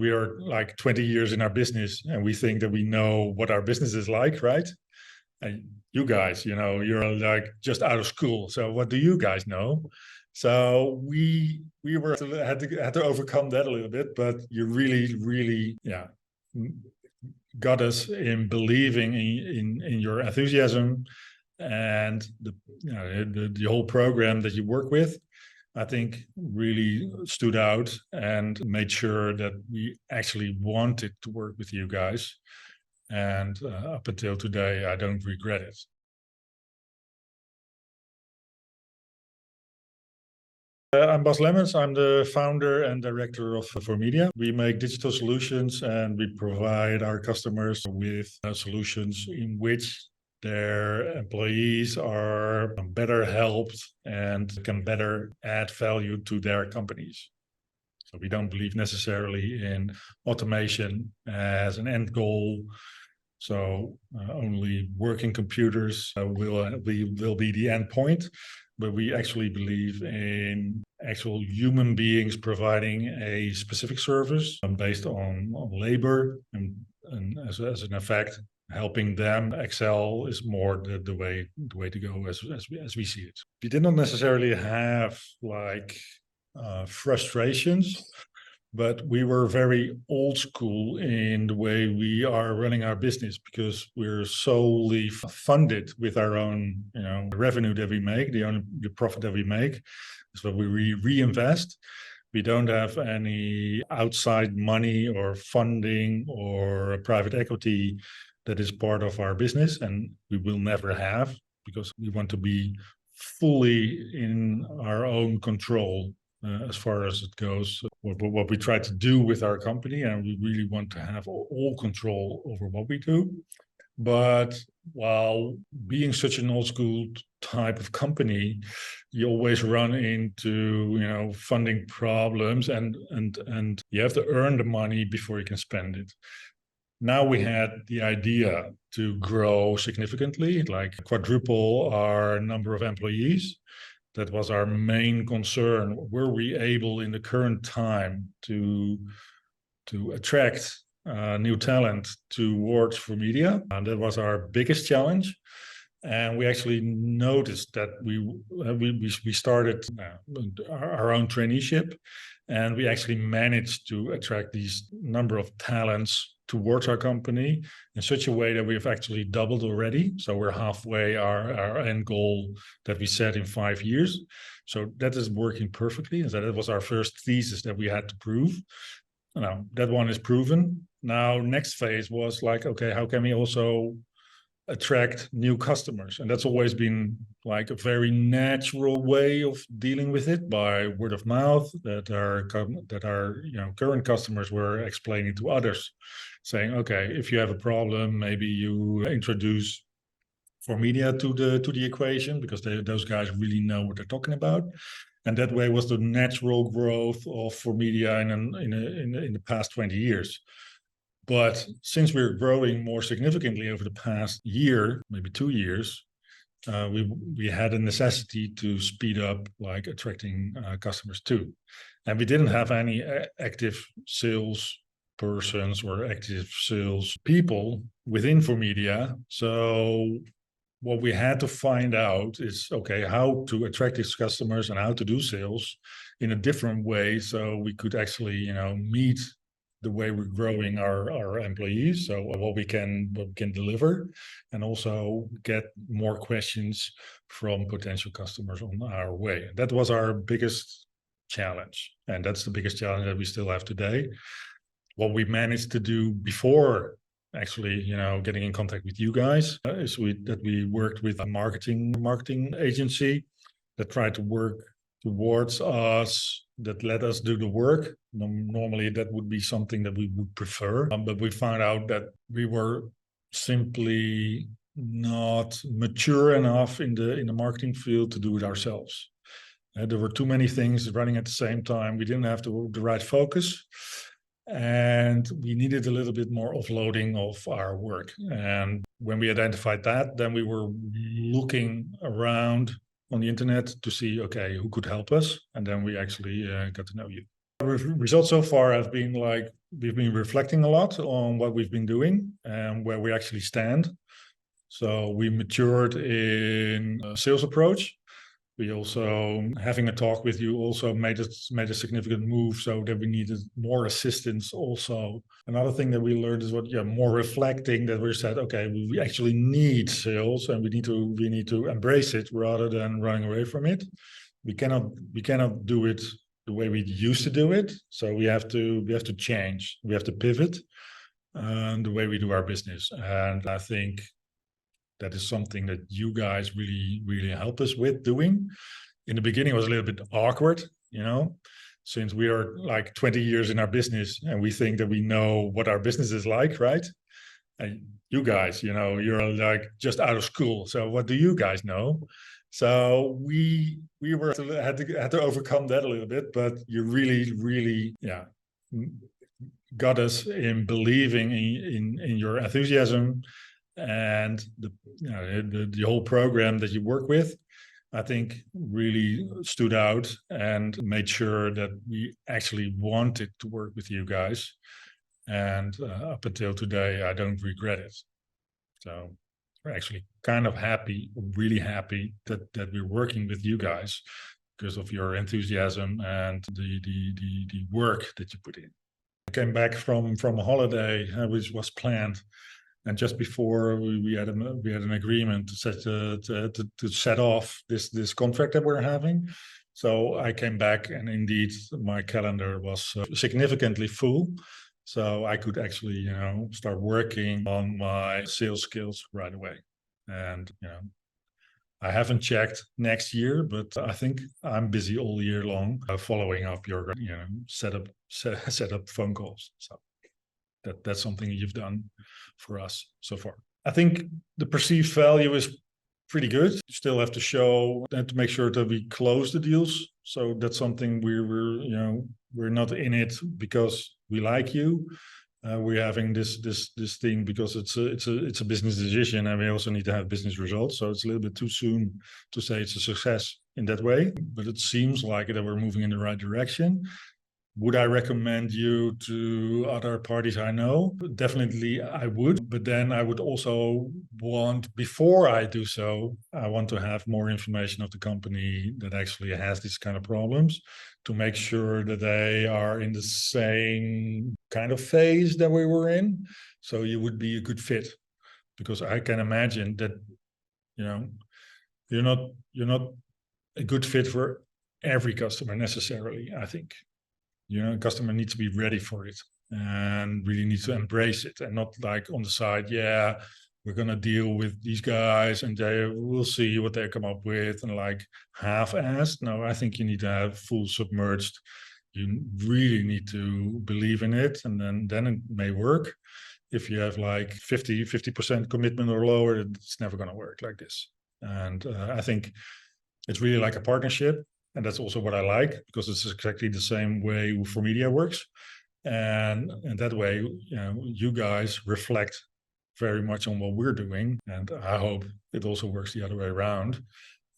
we are like 20 years in our business and we think that we know what our business is like, right? And you guys, you're like just out of school. So what do you guys know? So we had to overcome that a little bit, but you really, really, yeah, got us in believing in your enthusiasm and the whole program that you work with. I think really stood out and made sure that we actually wanted to work with you guys. And up until today, I don't regret it. I'm Bas Lemmens. I'm the founder and director of For Media. We make digital solutions and we provide our customers with solutions in which their employees are better helped and can better add value to their companies. So we don't believe necessarily in automation as an end goal. So only working computers will be the end point. But we actually believe in actual human beings providing a specific service based on labor, and as an effect, helping them excel is more the way to go as we see it. We did not necessarily have like frustrations, but we were very old school in the way we are running our business because we're solely funded with our own, revenue that we make, the profit that we make. So we reinvest. We don't have any outside money or funding or private equity that is part of our business, and we will never have because we want to be fully in our own control as far as it goes, what we try to do with our company, and we really want to have all control over what we do. But while being such an old school type of company, you always run into funding problems, and you have to earn the money before you can spend it. Now we had the idea to grow significantly, like quadruple our number of employees. That was our main concern. Were we able in the current time to attract new talent towards For Media? And that was our biggest challenge. And we actually noticed that we started our own traineeship, and we actually managed to attract these number of talents towards our company in such a way that we've actually doubled already. So we're halfway our end goal that we set in 5 years. So that is working perfectly. And so that was our first thesis that we had to prove. Now that one is proven. Now next phase was like, okay, how can we also attract new customers? And that's always been like a very natural way of dealing with it, by word of mouth, that our current customers were explaining to others, saying, okay, if you have a problem, maybe you introduce For Media to the equation, because those guys really know what they're talking about. And that way was the natural growth of For Media in the past 20 years. But since we're growing more significantly over the past year, maybe 2 years, we had a necessity to speed up, like attracting customers too. And we didn't have any active sales persons or active sales people within For Media. So what we had to find out is, okay, how to attract these customers and how to do sales in a different way, so we could actually, meet the way we're growing our employees, so what we can deliver, and also get more questions from potential customers on our way. That was our biggest challenge, and that's the biggest challenge that we still have today. What we managed to do before actually, getting in contact with you guys is that we worked with a marketing agency that tried to work towards us, that let us do the work. Normally that would be something that we would prefer, but we found out that we were simply not mature enough in the marketing field to do it ourselves. There were too many things running at the same time. We didn't have the right focus, and we needed a little bit more offloading of our work. And when we identified that, then we were looking around on the internet to see, okay, who could help us? And then we actually got to know you. Results so far have been like we've been reflecting a lot on what we've been doing and where we actually stand. So we matured in a sales approach. We also, having a talk with you, also made a significant move so that we needed more assistance. Also, another thing that we learned is more reflecting that we said, okay, we actually need sales and we need to embrace it rather than running away from it. We cannot do it the way we used to do it. So we have to change. We have to pivot the way we do our business. And I think that is something that you guys really help us with doing. In the beginning, it was a little bit awkward, since we are like 20 years in our business and we think that we know what our business is like, right? And you guys, you're like just out of school. So what do you guys know? So we had to overcome that a little bit, but you really got us in believing in your enthusiasm and the whole program that you work with. I think really stood out and made sure that we actually wanted to work with you guys. And up until today, I don't regret it. So we're actually kind of happy, really happy that we're working with you guys because of your enthusiasm and the work that you put in. I came back from a holiday, which was planned. And just before we had an agreement to set off this contract that we're having. So I came back and indeed my calendar was significantly full. So I could actually, start working on my sales skills right away. And, I haven't checked next year, but I think I'm busy all year long following up your, set up phone calls. So that's something you've done for us so far. I think the perceived value is pretty good. You still have to show and to make sure that we close the deals. So that's something we're not in it because we like you. We're having this thing because it's a business decision, and we also need to have business results. So it's a little bit too soon to say it's a success in that way. But it seems like that we're moving in the right direction. Would I recommend you to other parties I know? Definitely I would, but then I would also want, before I do so, I want to have more information of the company that actually has these kind of problems to make sure that they are in the same kind of phase that we were in. So you would be a good fit, because I can imagine that, you're not a good fit for every customer necessarily, I think. Customer needs to be ready for it and really needs to embrace it, and not like on the side, we're going to deal with these guys and we'll see what they come up with, and like half-assed. No, I think you need to have full submerged. You really need to believe in it, and then it may work. If you have like 50% commitment or lower, it's never going to work like this. And I think it's really like a partnership. And that's also what I like, because it's exactly the same way for media works. And that way, you guys reflect very much on what we're doing. And I hope it also works the other way around.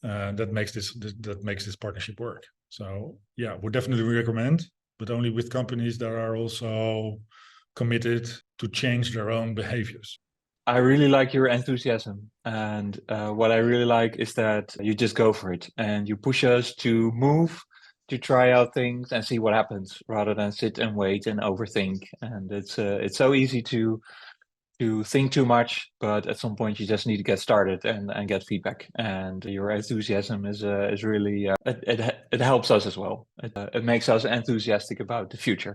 That makes this partnership work. So would definitely recommend, but only with companies that are also committed to change their own behaviors. I really like your enthusiasm, and what I really like is that you just go for it and you push us to move, to try out things and see what happens, rather than sit and wait and overthink. And it's so easy to think too much, but at some point you just need to get started and get feedback. And your enthusiasm is really it helps us as well. It makes us enthusiastic about the future.